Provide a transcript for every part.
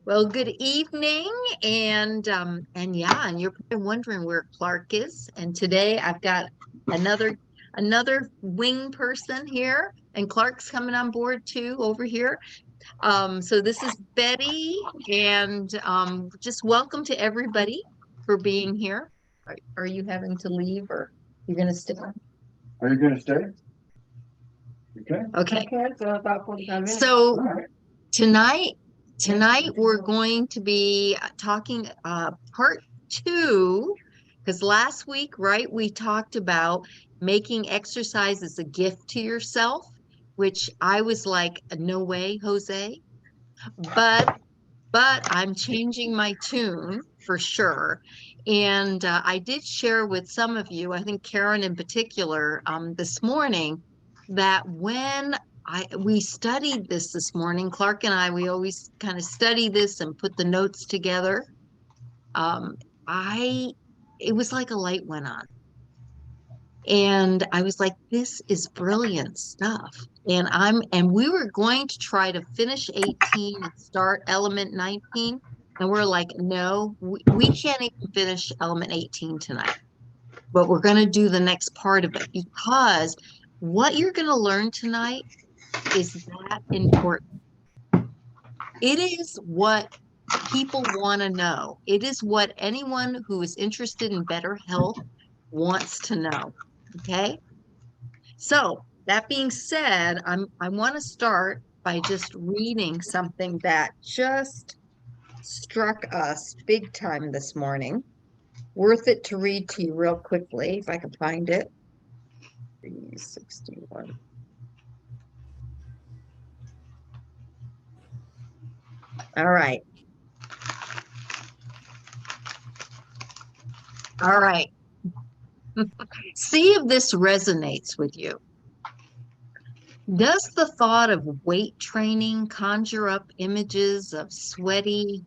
Well, good evening, and you're probably wondering where Clark is. And today I've got another wing person here, and Clark's coming on board too over here. So this is Betty, and just welcome to everybody for being here. Are you having to leave, or you're gonna stay? Are you gonna stay? Okay. Okay. Okay, so about 45 minutes. So All right. tonight, tonight we're going to be talking part two, because last week, right, we talked about making exercise as a gift to yourself, which I was like, no way, Jose. But I'm changing my tune for sure. And I did share with some of you, I think Karen in particular, this morning, that when we studied this morning, Clark and I, we always kind of study this and put the notes together. Um, I it was like a light went on. And I was like, this is brilliant stuff. And we were going to try to finish 18 and start element 19. And we're like, no, we can't even finish element 18 tonight. But we're going to do the next part of it, because what you're going to learn tonight is that important. It is what people want to know. It is what anyone who is interested in better health wants to know. Okay. So that being said, I want to start by just reading something that just struck us big time this morning. Worth it to read to you real quickly, if I can find it. 361. All right. All right. See if this resonates with you. Does the thought of weight training conjure up images of sweaty,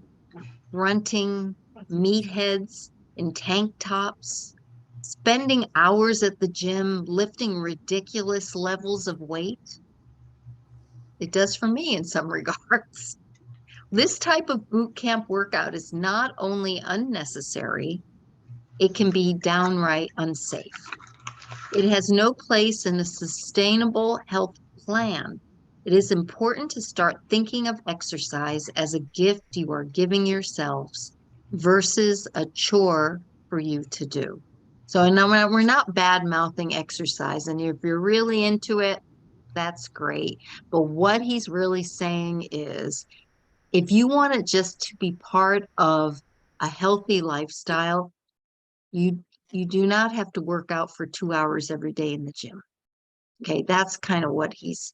grunting meatheads in tank tops, spending hours at the gym lifting ridiculous levels of weight? It does for me in some regards. This type of boot camp workout is not only unnecessary, it can be downright unsafe. It has no place in a sustainable health plan. It is important to start thinking of exercise as a gift you are giving yourselves versus a chore for you to do. So I know we're not bad mouthing exercise, and if you're really into it, that's great. But what he's really saying is, if you want it just to be part of a healthy lifestyle, you you do not have to work out for 2 hours every day in the gym. Okay, that's kind of what he's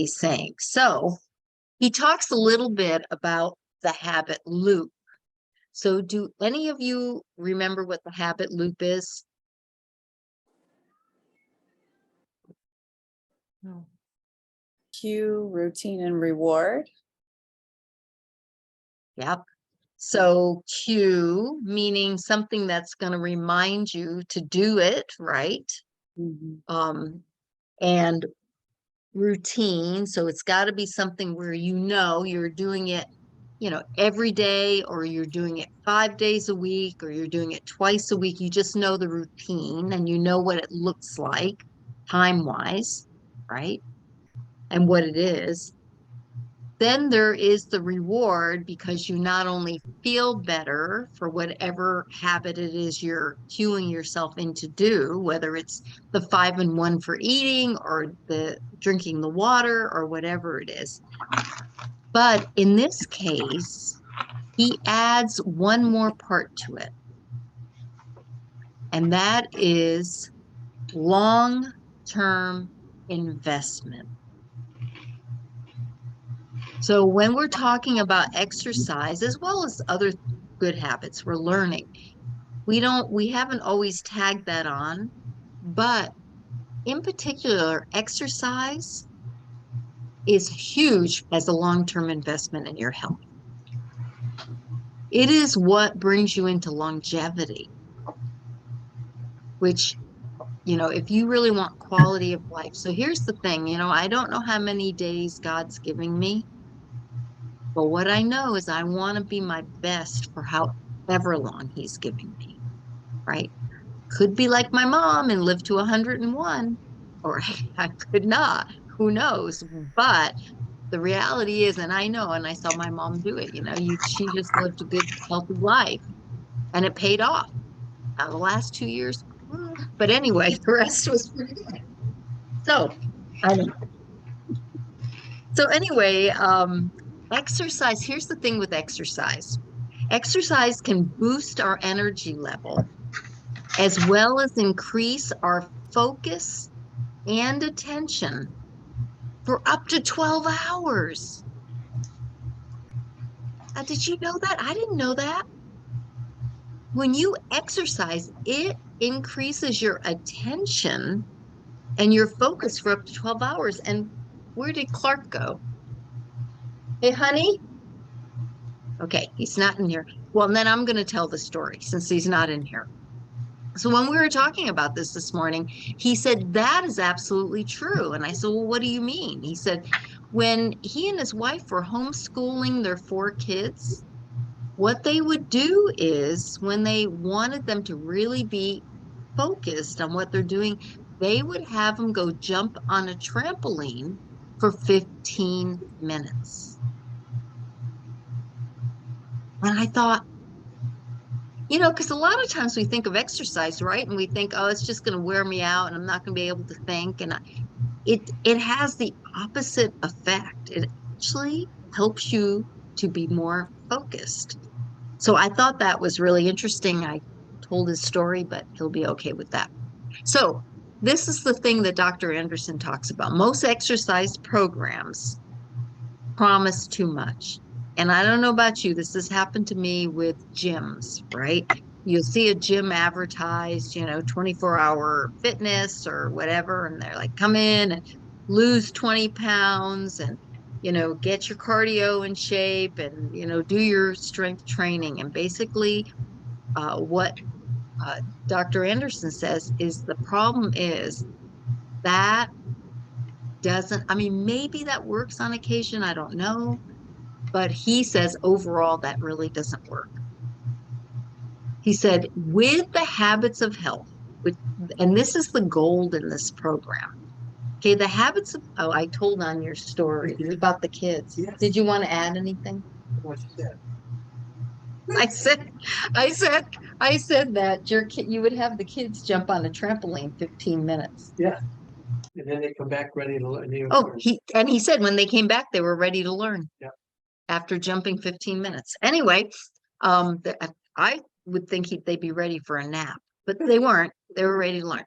saying. So he talks a little bit about the habit loop. So do any of you remember what the habit loop is? No. Cue, routine, and reward. Yep. So cue, meaning something that's going to remind you to do it, right? And routine. So it's got to be something where you're doing it, every day, or you're doing it 5 days a week, or you're doing it twice a week. You just know the routine and you know what it looks like time-wise, right? And what it is. Then there is the reward, because you not only feel better for whatever habit it is you're cueing yourself in to do, whether it's the 5-in-1 for eating or the drinking the water or whatever it is. But in this case, he adds one more part to it, and that is long-term investment. So when we're talking about exercise, as well as other good habits we're learning, we haven't always tagged that on, but in particular, exercise is huge as a long-term investment in your health. It is what brings you into longevity, which, if you really want quality of life. So here's the thing, I don't know how many days God's giving me, But what I know is I want to be my best for however long he's giving me, right? Could be like my mom and live to 101, or I could not. Who knows? But the reality is, and I know, and I saw my mom do it, she just lived a good, healthy life and it paid off. Now, the last 2 years, but anyway, the rest was pretty good. So, I don't know. So anyway, exercise, here's the thing with exercise. Exercise can boost our energy level as well as increase our focus and attention for up to 12 hours. Did you know that? I didn't know that. When you exercise, it increases your attention and your focus for up to 12 hours. And where did Clark go? Hey, honey? Okay, he's not in here. Well, then I'm going to tell the story since he's not in here. So when we were talking about this morning, he said, that is absolutely true. And I said, well, what do you mean? He said, when he and his wife were homeschooling their 4 kids, what they would do is when they wanted them to really be focused on what they're doing, they would have them go jump on a trampoline for 15 minutes. And I thought, because a lot of times we think of exercise, right? And we think, oh, it's just going to wear me out and I'm not going to be able to think. And it has the opposite effect. It actually helps you to be more focused. So I thought that was really interesting. I told his story, but he'll be okay with that. So this is the thing that Dr. Anderson talks about. Most exercise programs promise too much. And I don't know about you, this has happened to me with gyms, right? You'll see a gym advertised, 24-hour fitness or whatever, and they're like, come in and lose 20 pounds and, get your cardio in shape and, do your strength training. And basically, what Dr. Anderson says is the problem is that I mean, maybe that works on occasion, I don't know. But he says overall that really doesn't work. He said, with the habits of health, and this is the gold in this program. Okay, the habits of, oh, I told on your story about the kids. Yes. Did you want to add anything? What you said. I said, I said, I said that you would have the kids jump on a trampoline 15 minutes. Yeah. And then they come back ready to learn. Oh, he said when they came back, they were ready to learn. Yeah. After jumping 15 minutes. Anyway, I would think they'd be ready for a nap, but they weren't. They were ready to learn.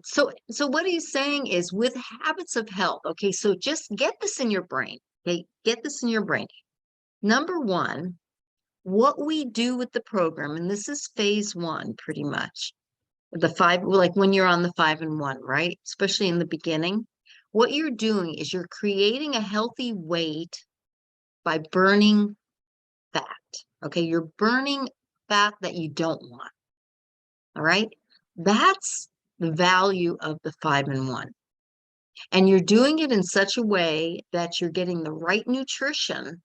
So what he's saying is with habits of health. Okay, so just get this in your brain. Okay, get this in your brain. Number one, what we do with the program, and this is phase one, pretty much. The 5, like when you're on the 5 and 1, right? Especially in the beginning, what you're doing is you're creating a healthy weight by burning fat. Okay, you're burning fat that you don't want. All right, that's the value of the 5 and 1. And you're doing it in such a way that you're getting the right nutrition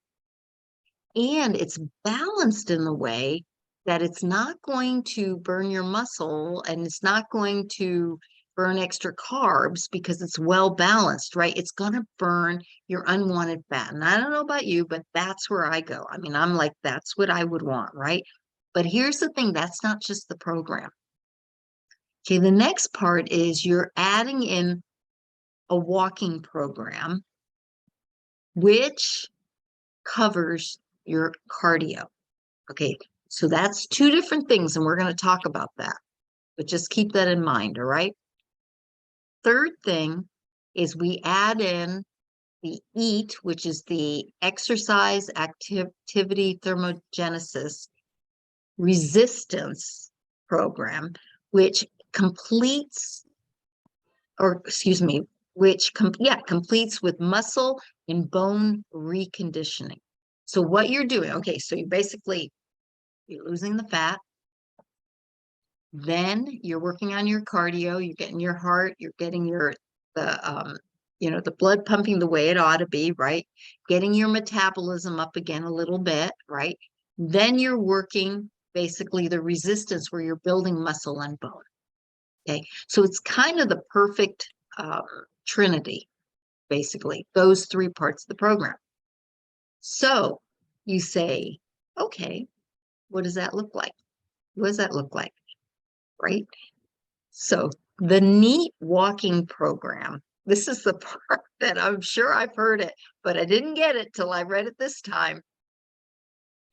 and it's balanced in the way that it's not going to burn your muscle and it's not going to burn extra carbs because it's well balanced, right? It's going to burn your unwanted fat. And I don't know about you, but that's where I go. I mean, I'm like, that's what I would want, right? But here's the thing, that's not just the program. Okay, the next part is you're adding in a walking program, which covers your cardio. Okay, so that's 2 different things, and we're going to talk about that. But just keep that in mind, all right? Third thing is we add in the EAT, which is the exercise activity thermogenesis resistance program, which completes, or excuse me, completes with muscle and bone reconditioning. So what you're doing, okay, so you're losing the fat, then you're working on your cardio, you're getting your heart, you're getting the you know, the blood pumping the way it ought to be, right? Getting your metabolism up again a little bit, right? Then you're working basically the resistance where you're building muscle and bone. Okay, so it's kind of the perfect trinity, basically, those three parts of the program. So you say, okay, what does that look like? What does that look like? Right? So the NEAT walking program, this is the part that I'm sure I've heard it, but I didn't get it till I read it this time.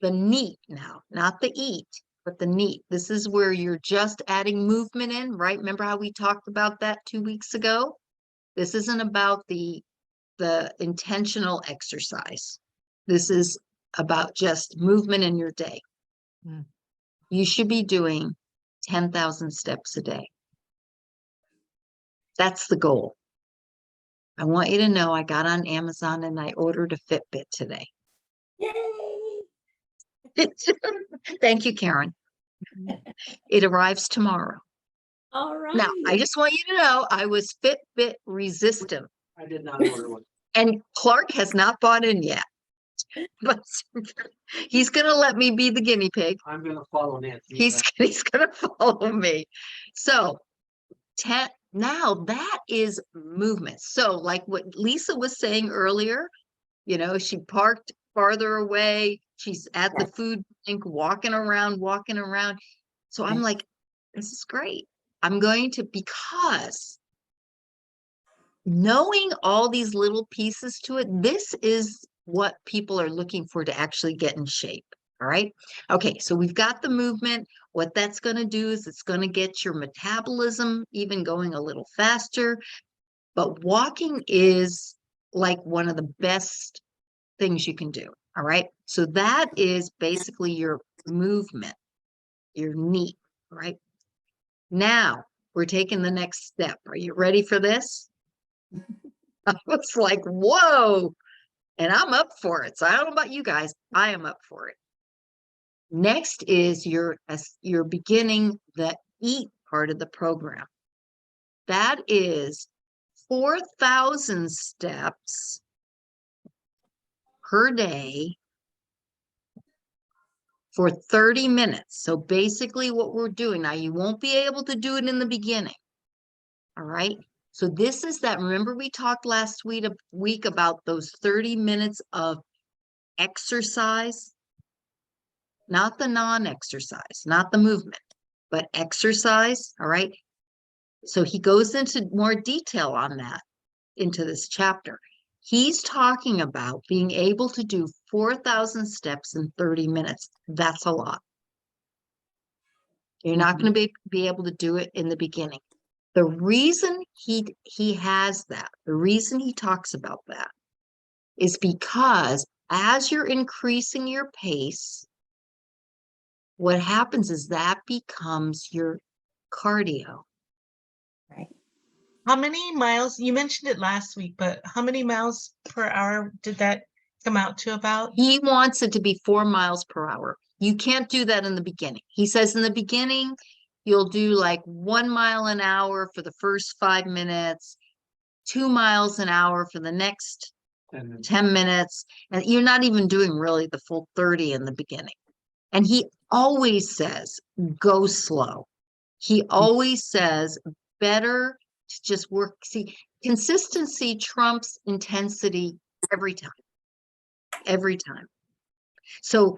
The NEAT now, not the EAT, but the NEAT. This is where you're just adding movement in, right? Remember how we talked about that 2 weeks ago? This isn't about the intentional exercise. This is about just movement in your day. Mm. You should be doing 10,000 steps a day. That's the goal. I want you to know I got on Amazon and I ordered a Fitbit today. Yay! Thank you, Karen. It arrives tomorrow. All right. Now, I just want you to know I was Fitbit resistant, I did not order one. and Clark has not bought in yet. But he's going to let me be the guinea pig. I'm gonna follow Nancy. He's going to follow me. So, now that is movement. So, like what Lisa was saying earlier, you know, she parked farther away. She's at the food bank, walking around. So I'm like, this is great. I'm going to, because knowing all these little pieces to it, this is what people are looking for to actually get in shape. All right. Okay. So we've got the movement. What that's going to do is it's going to get your metabolism even going a little faster. But walking is like one of the best things you can do. All right. So that is basically your movement, your NEAT. Right. Now we're taking the next step. Are you ready for this? I was like, whoa. And I'm up for it. So I don't know about you guys. I am up for it. Next is you're beginning the EAT part of the program. That is 4,000 steps per day for 30 minutes. So basically what we're doing now, you won't be able to do it in the beginning. All right. So this is that, remember we talked last week about those 30 minutes of exercise, not the non-exercise, not the movement, but exercise. All right. So he goes into more detail on that into this chapter. He's talking about being able to do 4,000 steps in 30 minutes. That's a lot. You're not going to be able to do it in the beginning. The reason he has that, the reason he talks about that is because as you're increasing your pace, what happens is that becomes your cardio. Right. How many miles? You mentioned it last week, but how many miles per hour did that come out to about? He wants it to be 4 miles per hour. You can't do that in the beginning. He says in the beginning, you'll do like 1 mile an hour for the first 5 minutes, 2 miles an hour for the next 10 minutes. And you're not even doing really the full 30 in the beginning. And he always says, go slow. He always says, better to just work. See, consistency trumps intensity every time. Every time. So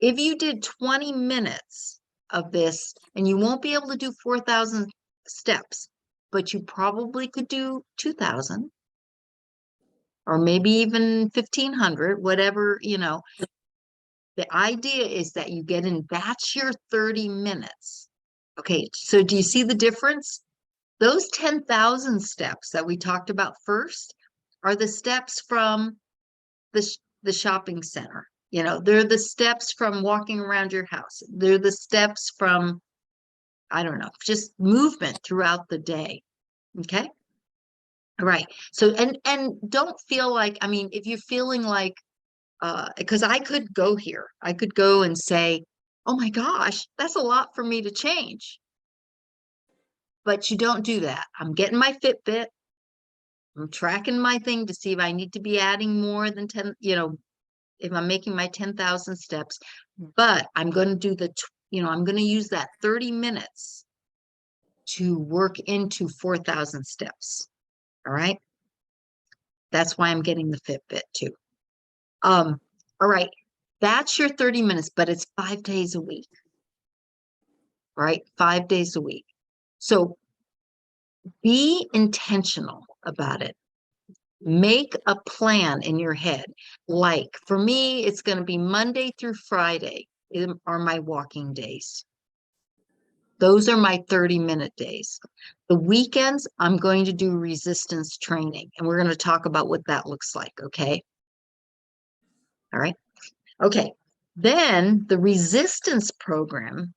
if you did 20 minutes of this, and you won't be able to do 4,000 steps, but you probably could do 2,000 or maybe even 1,500, whatever, you know. The idea is that you get in, that's your 30 minutes. Okay, so do you see the difference? Those 10,000 steps that we talked about first are the steps from the shopping center. You know, they're the steps from walking around your house. They're the steps from, I don't know, just movement throughout the day. Okay. All right. So, and don't feel like, I mean, if you're feeling like, because I could go here, I could go and say, oh my gosh, that's a lot for me to change. But you don't do that. I'm getting my Fitbit. I'm tracking my thing to see if I need to be adding more than 10, if I'm making my 10,000 steps, but I'm going to do I'm going to use that 30 minutes to work into 4,000 steps. All right. That's why I'm getting the Fitbit too. All right. That's your 30 minutes, but it's 5 days a week. All right. 5 days a week. So be intentional about it. Make a plan in your head. Like for me, it's going to be Monday through Friday are my walking days. Those are my 30-minute days. The weekends, I'm going to do resistance training, and we're going to talk about what that looks like, okay? All right. Okay. Then the resistance program,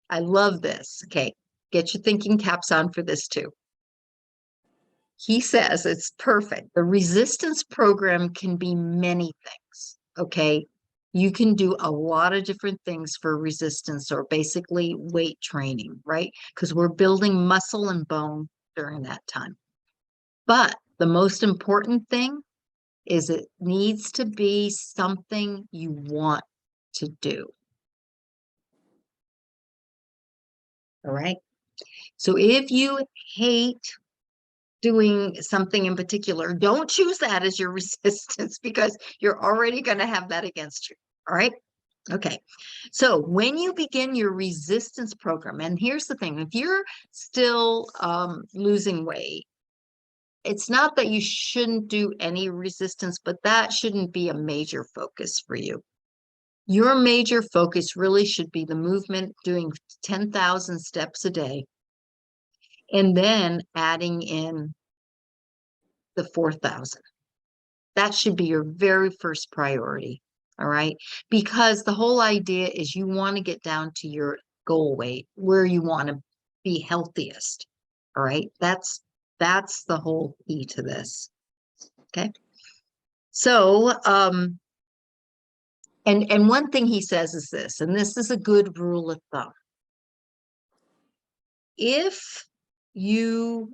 I love this. Okay. Get your thinking caps on for this too. He says it's perfect. The resistance program can be many things. Okay. You can do a lot of different things for resistance or basically weight training, right? Because we're building muscle and bone during that time. But the most important thing is it needs to be something you want to do. All right. So if you hate doing something in particular, don't choose that as your resistance because you're already going to have that against you. All right. Okay. So when you begin your resistance program, and here's the thing, if you're still losing weight, it's not that you shouldn't do any resistance, but that shouldn't be a major focus for you. Your major focus really should be the movement, doing 10,000 steps a day, and then adding in the 4,000. That should be your very first priority. All right. Because the whole idea is you want to get down to your goal weight where you want to be healthiest. All right. That's the whole key to this. Okay. So, and one thing he says is this, and this is a good rule of thumb. If you've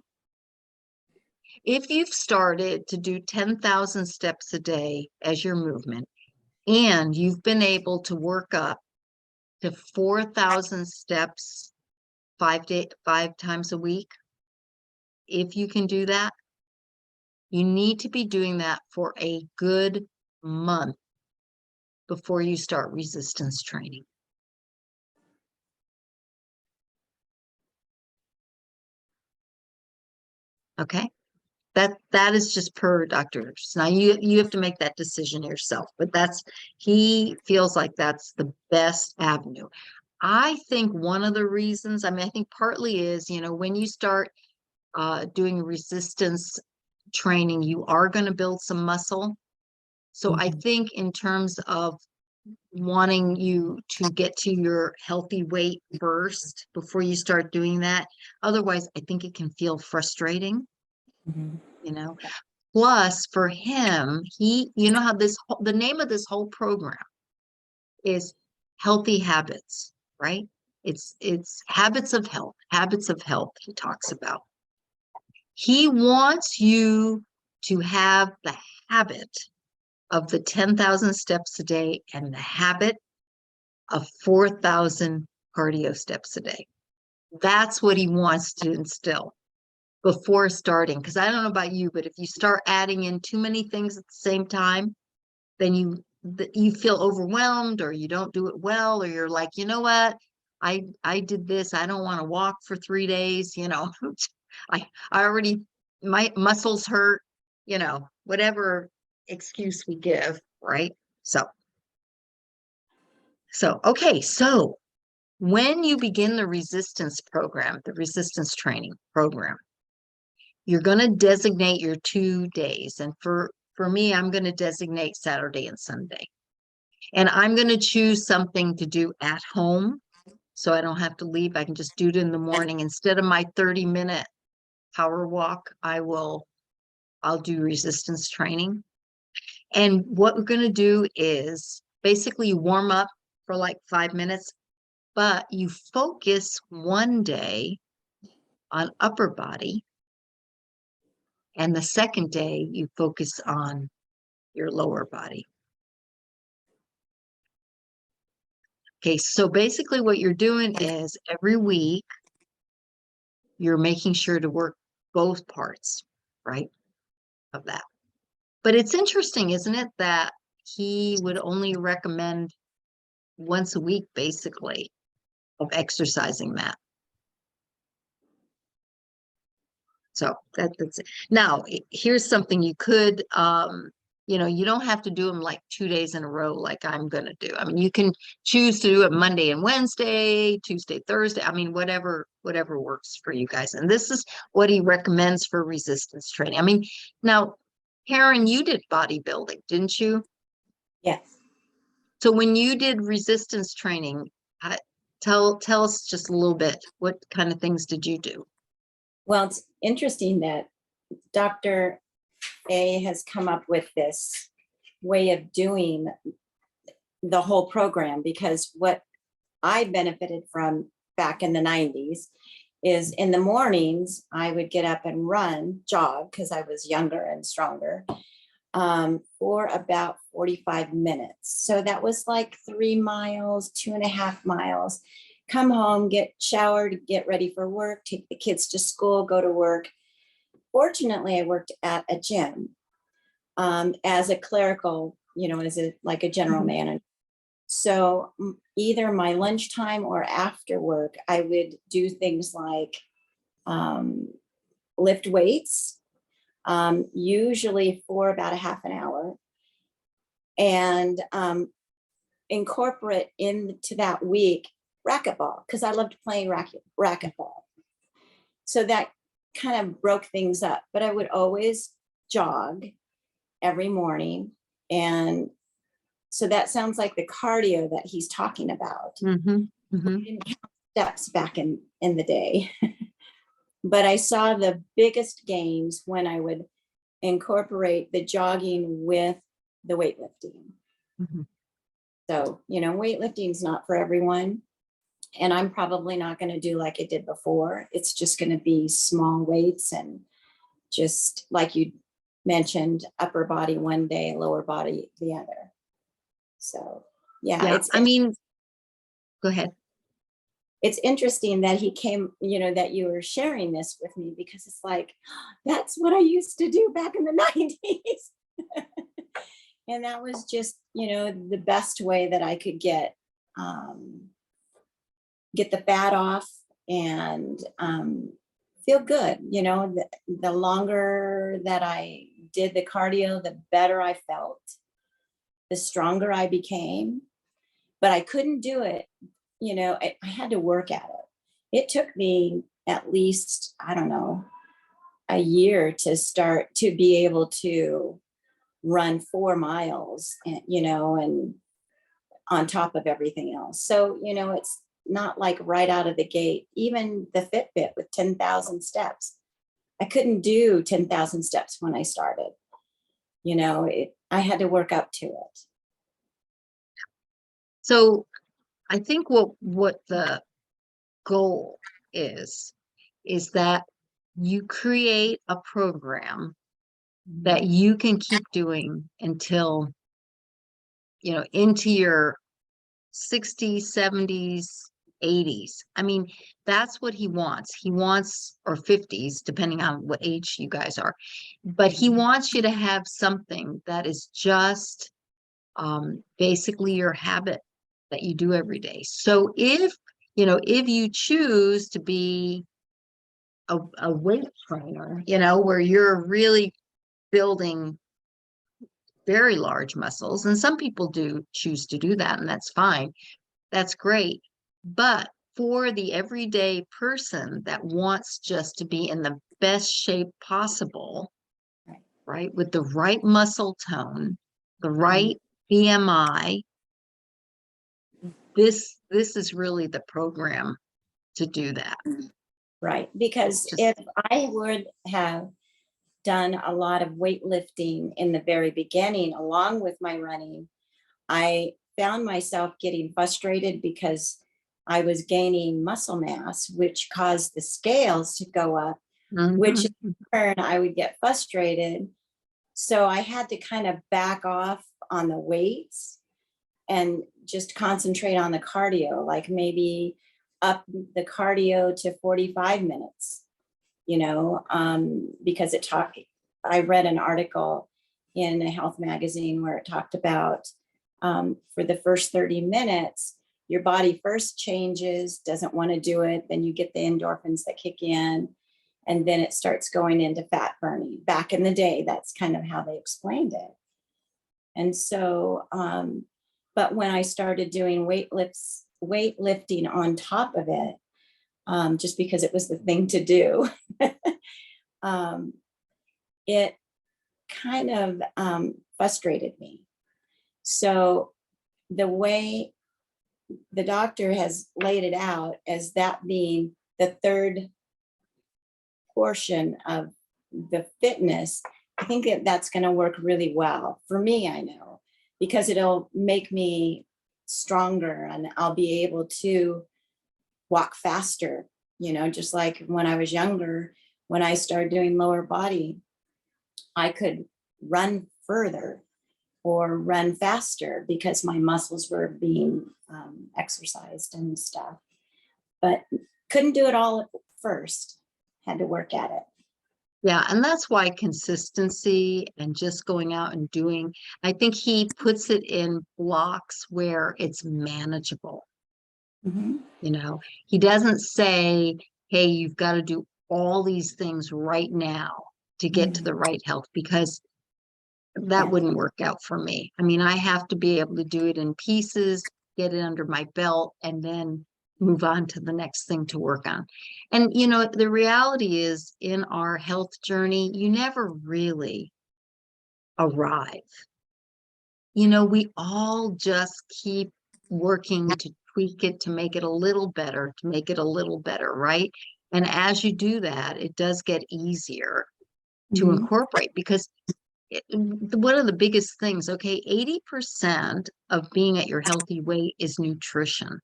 started to do 10,000 steps a day as your movement, and you've been able to work up to 4,000 steps 5 times a week, if you can do that, you need to be doing that for a good month before you start resistance training. Okay. That is just per Dr. Richards. Now you have to make that decision yourself, but he feels like that's the best avenue. I think one of the reasons, I think partly is, when you start doing resistance training, you are going to build some muscle. So I think in terms of wanting you to get to your healthy weight first before you start doing that, otherwise I think it can feel frustrating. Plus for him, how the name of this whole program is Healthy Habits, right? It's habits of health he talks about. He wants you to have the habit of the 10,000 steps a day and the habit of 4,000 cardio steps a day. That's what he wants to instill before starting. Because I don't know about you, but if you start adding in too many things at the same time, then you feel overwhelmed or you don't do it well, or you're like, you know what? I did this. I don't want to walk for 3 days. I already, my muscles hurt, whatever excuse we give, right? So, okay. So when you begin the resistance program, the resistance training program, you're going to designate your 2 days. And for me, I'm going to designate Saturday and Sunday. And I'm going to choose something to do at home so I don't have to leave. I can just do it in the morning. Instead of my 30-minute power walk, I'll do resistance training. And what we're going to do is basically you warm up for like 5 minutes, but you focus one day on upper body And the second day, you focus on your lower body. Okay, so basically what you're doing is every week, you're making sure to work both parts, right, of that. But it's interesting, isn't it, that he would only recommend once a week, basically, of exercising that. So that's it. Now, here's something you could, you know, you don't have to do them like 2 days in a row like I'm going to do. I mean, you can choose to do it Monday and Wednesday, Tuesday, Thursday. I mean, whatever works for you guys. And this is what he recommends for resistance training. I mean, now, Karen, you did bodybuilding, didn't you? Yes. So when you did resistance training, tell us just a little bit, what kind of things did you do? Well, it's interesting that Dr. A has come up with this way of doing the whole program, because what I benefited from back in the 90s is in the mornings, I would get up and jog, because I was younger and stronger, for about 45 minutes. So that was like 3 miles, 2.5 miles. Come home, get showered, get ready for work, take the kids to school, go to work. Fortunately, I worked at a gym as a clerical, you know, like a general manager. So either my lunchtime or after work, I would do things like lift weights, usually for about a half an hour, and incorporate into that week racquetball, because I loved playing racquetball. So that kind of broke things up, but I would always jog every morning. And so that sounds like the cardio that he's talking about. Mm-hmm. Mm-hmm. I didn't count steps back in the day, but I saw the biggest gains when I would incorporate the jogging with the weightlifting. Mm-hmm. So, you know, weightlifting is not for everyone. And I'm probably not going to do like I did before. It's just going to be small weights, and just like you mentioned, upper body one day, lower body the other. So, yeah, I mean, go ahead. It's interesting that he came, you know, that you were sharing this with me, because it's like, that's what I used to do back in the 90s. And that was just, you know, the best way that I could get the fat off and feel good. You know, the longer that I did the cardio, the better I felt, the stronger I became. But I couldn't do it. You know, I had to work at it. It took me at least, I don't know, a year to start to be able to run 4 miles, and, you know, and on top of everything else. So, you know, it's not like right out of the gate. Even the Fitbit with 10,000 steps, I couldn't do 10,000 steps when I started. You know, I had to work up to it. So I think what the goal is that you create a program that you can keep doing until, you know, into your 60s, 70s, 80s. I mean, that's what he wants. He wants, or 50s, depending on what age you guys are. But he wants you to have something that is just basically your habit that you do every day. So if, you know, if you choose to be a weight trainer, you know, where you're really building very large muscles, and some people do choose to do that, and that's fine. That's great. But for the everyday person that wants just to be in the best shape possible, right, with the right muscle tone, the right BMI, this is really the program to do that. Right. Because if I would have done a lot of weightlifting in the very beginning, along with my running, I found myself getting frustrated because I was gaining muscle mass, which caused the scales to go up, which Mhm. in turn I would get frustrated. So I had to kind of back off on the weights and just concentrate on the cardio, like maybe up the cardio to 45 minutes, because I read an article in a health magazine where it talked about for the first 30 minutes, your body first changes, doesn't want to do it. Then you get the endorphins that kick in, and then it starts going into fat burning. Back in the day, that's kind of how they explained it. And so, but when I started doing weightlifting on top of it, just because it was the thing to do, it kind of frustrated me. So the way the doctor has laid it out as that being the third portion of the fitness, I think that that's going to work really well for me. I know, because it'll make me stronger and I'll be able to walk faster, just like when I was younger, when I started doing lower body, I could run further or run faster because my muscles were being exercised and stuff, but couldn't do it all at first, had to work at it. Yeah, and that's why consistency and just going out and doing, I think he puts it in blocks where it's manageable. He doesn't say, hey, you've got to do all these things right now to get to the right health, because that Yeah. wouldn't work out for me. I mean, I have to be able to do it in pieces, get it under my belt, and then move on to the next thing to work on. And, the reality is in our health journey, you never really arrive. We all just keep working to tweak it, to make it a little better, right? And as you do that, it does get easier to incorporate, because one of the biggest things, okay, 80% of being at your healthy weight is nutrition.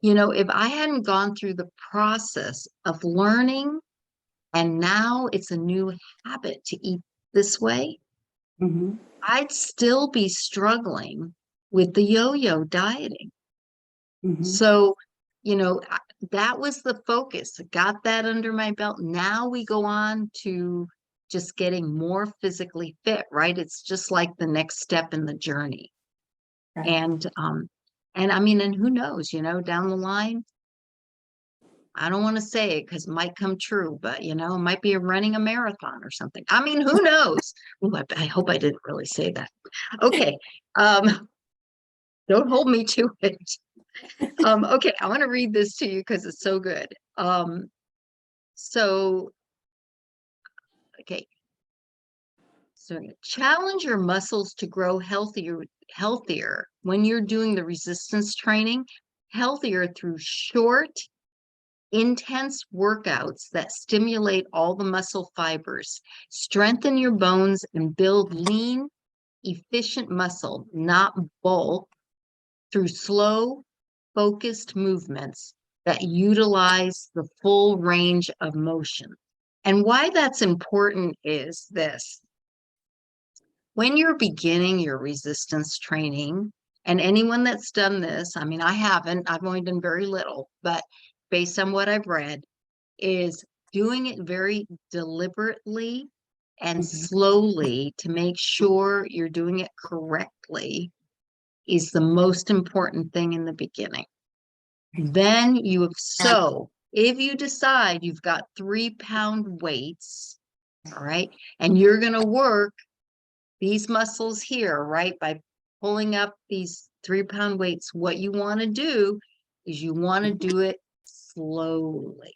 If I hadn't gone through the process of learning, and now it's a new habit to eat this way, I'd still be struggling with the yo-yo dieting. So, that was the focus. Got that under my belt. Now we go on to just getting more physically fit, right? It's just like the next step in the journey. Right. And I mean, and who knows, down the line, I don't want to say it because it might come true, but it might be running a marathon or something. I mean, who knows? Ooh, I hope I didn't really say that. Okay. Don't hold me to it. Okay, I want to read this to you because it's so good. Okay. So challenge your muscles to grow healthier when you're doing the resistance training, healthier through short, intense workouts that stimulate all the muscle fibers, strengthen your bones, and build lean, efficient muscle, not bulk, through slow, focused movements that utilize the full range of motion. And why that's important is this. When you're beginning your resistance training, and anyone that's done this, I mean, I haven't, I've only done very little, but based on what I've read, is doing it very deliberately and slowly to make sure you're doing it correctly is the most important thing in the beginning. Then if you decide you've got 3-pound weights, all right, and you're going to work these muscles here, right, by pulling up these 3-pound weights, what you want to do is you want to do it slowly.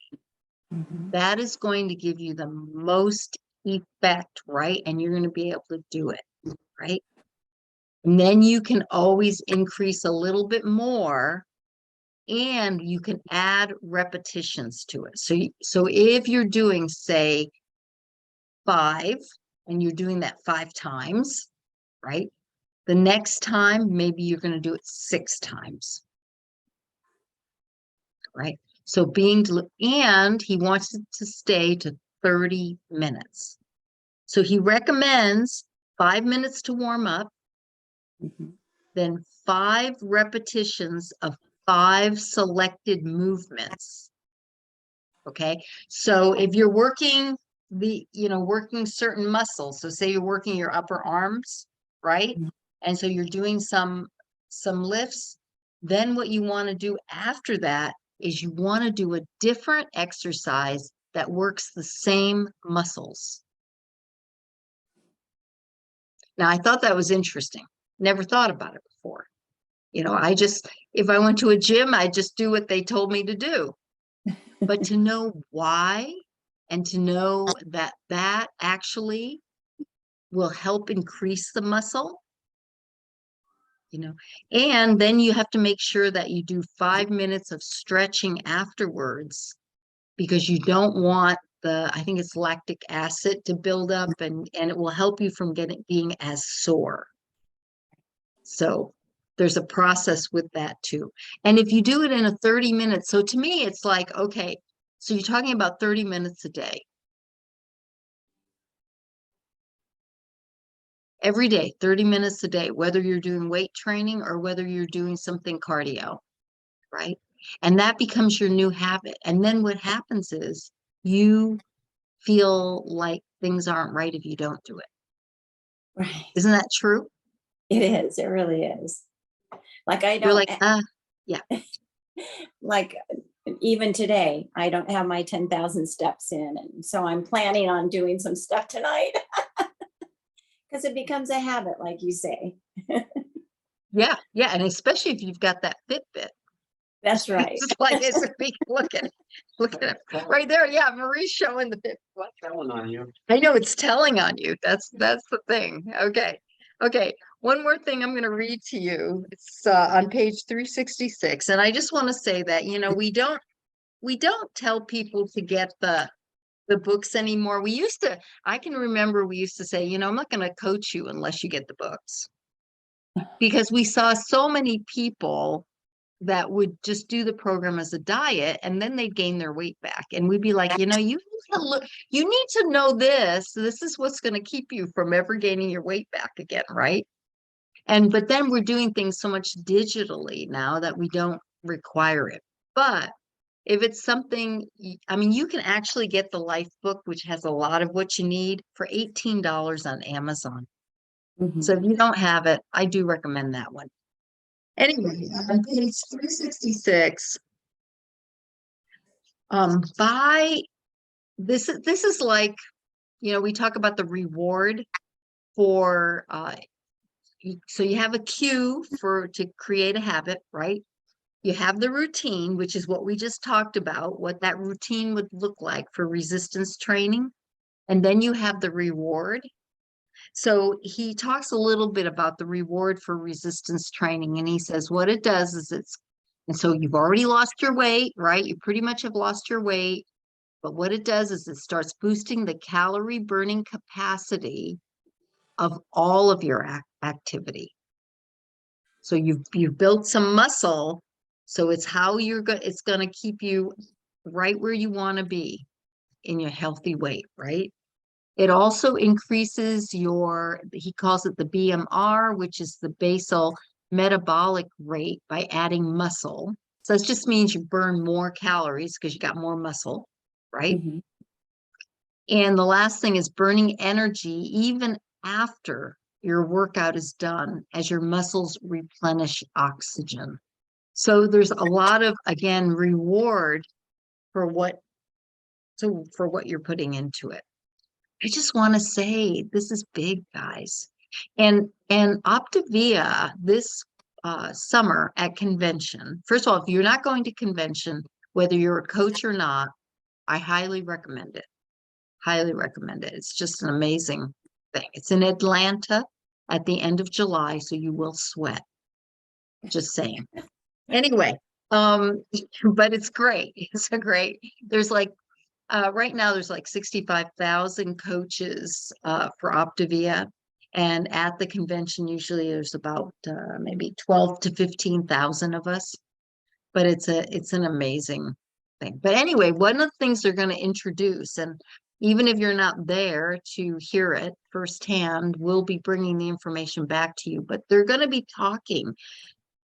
That is going to give you the most effect, right? And you're going to be able to do it, right? And then you can always increase a little bit more, and you can add repetitions to it. So if you're doing, say, 5, and you're doing that 5 times, right? The next time, maybe you're going to do it 6 times, right? So and he wants it to stay to 30 minutes. So he recommends 5 minutes to warm up, Mhm. then 5 repetitions of 5 selected movements. Okay, so if you're working working certain muscles, so say you're working your upper arms, right? Mhm. And so you're doing some lifts, then what you want to do after that is you want to do a different exercise that works the same muscles. Now, I thought that was interesting. Never thought about it before. If I went to a gym, I just do what they told me to do. But to know why and to know that that actually will help increase the muscle, and then you have to make sure that you do 5 minutes of stretching afterwards because you don't want I think it's lactic acid to build up and it will help you from being as sore. So there's a process with that too. And if you do it in a 30 minutes, so to me, it's like, okay, so you're talking about 30 minutes a day. Every day, 30 minutes a day, whether you're doing weight training or whether you're doing something cardio, right? And that becomes your new habit. And then what happens is you feel like things aren't right if you don't do it. Right. Isn't that true? It is. It really is. Like I You're don't like, like even today, I don't have my 10,000 steps in. And so I'm planning on doing some stuff tonight because it becomes a habit, like you say. yeah. And especially if you've got that Fitbit. That's right. It's like it's a big look at it right there. Yeah, Marie's showing the Fitbit. What's telling on you? I know it's telling on you. That's the thing. Okay. One more thing I'm going to read to you. It's on page 366, and I just want to say that we don't tell people to get the books anymore. I can remember we used to say, I'm not going to coach you unless you get the books, because we saw so many people that would just do the program as a diet and then they'd gain their weight back, and we'd be like, you need to know this is what's going to keep you from ever gaining your weight back again, right? But then we're doing things so much digitally now that we don't require it. But if it's something, you can actually get the Life book, which has a lot of what you need, for $18 on Amazon. So if you don't have it, I do recommend that one. Anyway, on page 366, this is like, we talk about the reward for, so you have a cue to create a habit, right? You have the routine, which is what we just talked about, what that routine would look like for resistance training. And then you have the reward. So he talks a little bit about the reward for resistance training, and he says what it does is and so you've already lost your weight, right? You pretty much have lost your weight, but what it does is it starts boosting the calorie burning capacity of all of your activity. So you've built some muscle, so it's how it's going to keep you right where you want to be in your healthy weight, right? It also increases he calls it the BMR, which is the basal metabolic rate, by adding muscle. So it just means you burn more calories because you got more muscle, right? And the last thing is burning energy even after your workout is done, as your muscles replenish oxygen. So there's a lot of, again, reward for what you're putting into it. I just want to say this is big, guys. And Optavia this summer at convention. First of all, if you're not going to convention, whether you're a coach or not, I highly recommend it. Highly recommend it. It's just an amazing thing. It's in Atlanta at the end of July, so you will sweat. Just saying. Anyway, but it's great. It's a great. There's like right now there's like 65,000 coaches for Optavia, and at the convention usually there's about maybe 12 to 15,000 of us. But it's an amazing thing. But anyway, one of the things they're going to introduce, and even if you're not there to hear it firsthand, we'll be bringing the information back to you, but they're going to be talking.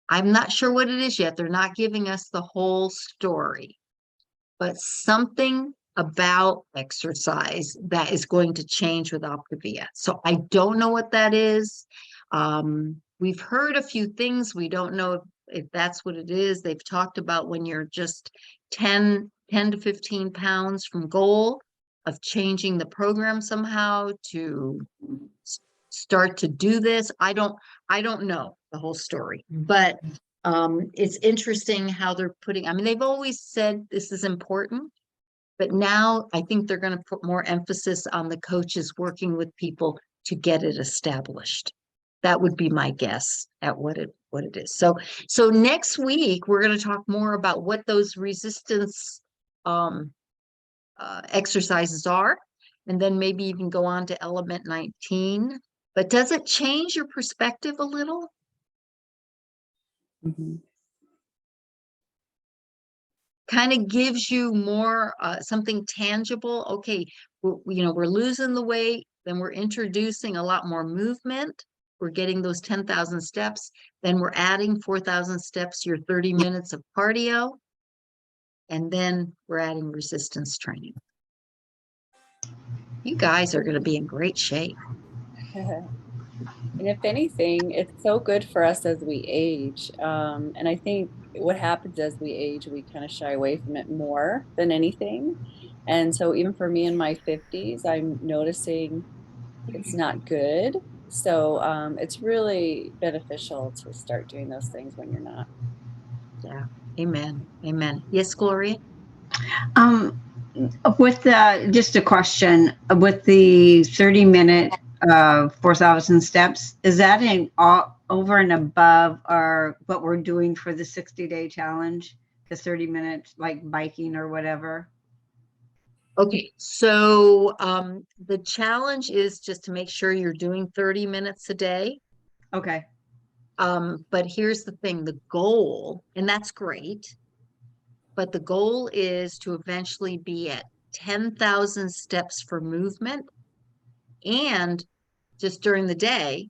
I'm not sure what it is yet. They're not giving us the whole story, but something about exercise that is going to change with Optavia. So I don't know what that is. We've heard a few things. We don't know if that's what it is. They've talked about when you're just 10 to 15 pounds from goal of changing the program somehow to start to do this. I don't know the whole story, but it's interesting how they're putting, I mean, they've always said this is important, but now I think they're going to put more emphasis on the coaches working with people to get it established. That would be my guess at what it is. So next week we're going to talk more about what those resistance exercises are, and then maybe even go on to element 19. But does it change your perspective a little? Mhm. Kind of gives you more something tangible. Okay, we're losing the weight, then we're introducing a lot more movement. We're getting those 10,000 steps, then we're adding 4,000 steps to your 30 minutes of cardio, and then we're adding resistance training. You guys are going to be in great shape. And if anything, it's so good for us as we age. And I think what happens as we age, we kind of shy away from it more than anything. And so even for me in my 50s, I'm noticing it's not good. So it's really beneficial to start doing those things when you're not. Yeah. Amen. Amen. Yes, Gloria? With just a question, with the 30-minute 4,000 steps, is that in all over and above our what we're doing for the 60-day challenge, the 30-minute like biking or whatever? Okay, so the challenge is just to make sure you're doing 30 minutes a day. Okay. But here's the thing, the goal, and that's great, but the goal is to eventually be at 10,000 steps for movement and just during the day,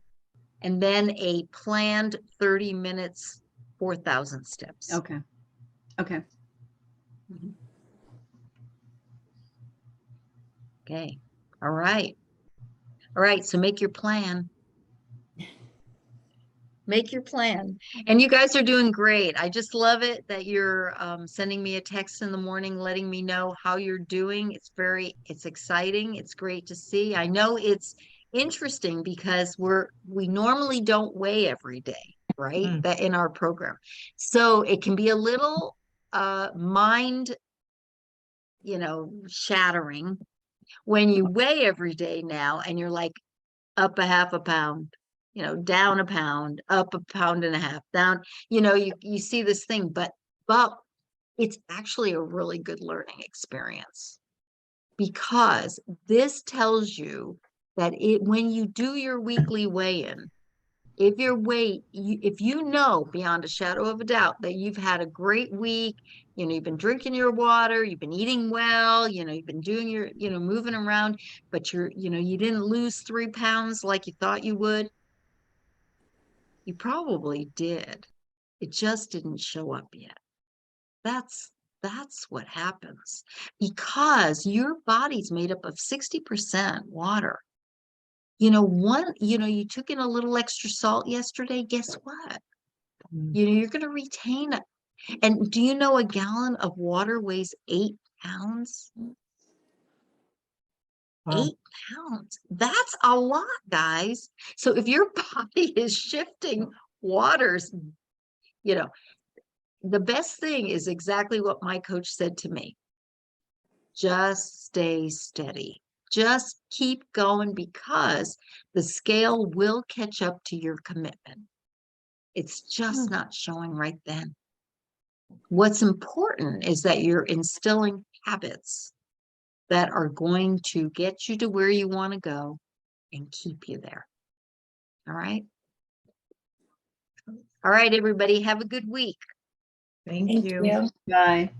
and then a planned 30 minutes, 4,000 steps. Okay. Okay. Okay. All right. All right. So make your plan. Make your plan. And you guys are doing great. I just love it that you're sending me a text in the morning, letting me know how you're doing. It's exciting. It's great to see. I know it's interesting because we normally don't weigh every day, right? That in our program. So it can be a little mind, shattering when you weigh every day now and you're like up a half a pound, down a pound, up a pound and a half, down, you see this thing, but it's actually a really good learning experience because this tells you that when you do your weekly weigh-in, if your weight, if you know beyond a shadow of a doubt that you've had a great week, you've been drinking your water, you've been eating well, you've been doing your, moving around, but you didn't lose 3 pounds like you thought you would. You probably did. It just didn't show up yet. That's what happens because your body's made up of 60% water. You took in a little extra salt yesterday. Guess what? You're going to retain it. And do you know a gallon of water weighs 8 pounds? Wow. 8 pounds. That's a lot, guys. So if your body is shifting waters, the best thing is exactly what my coach said to me. Just stay steady. Just keep going because the scale will catch up to your commitment. It's just not showing right then. What's important is that you're instilling habits that are going to get you to where you want to go and keep you there. All right. All right, everybody, have a good week. Thank you. Bye.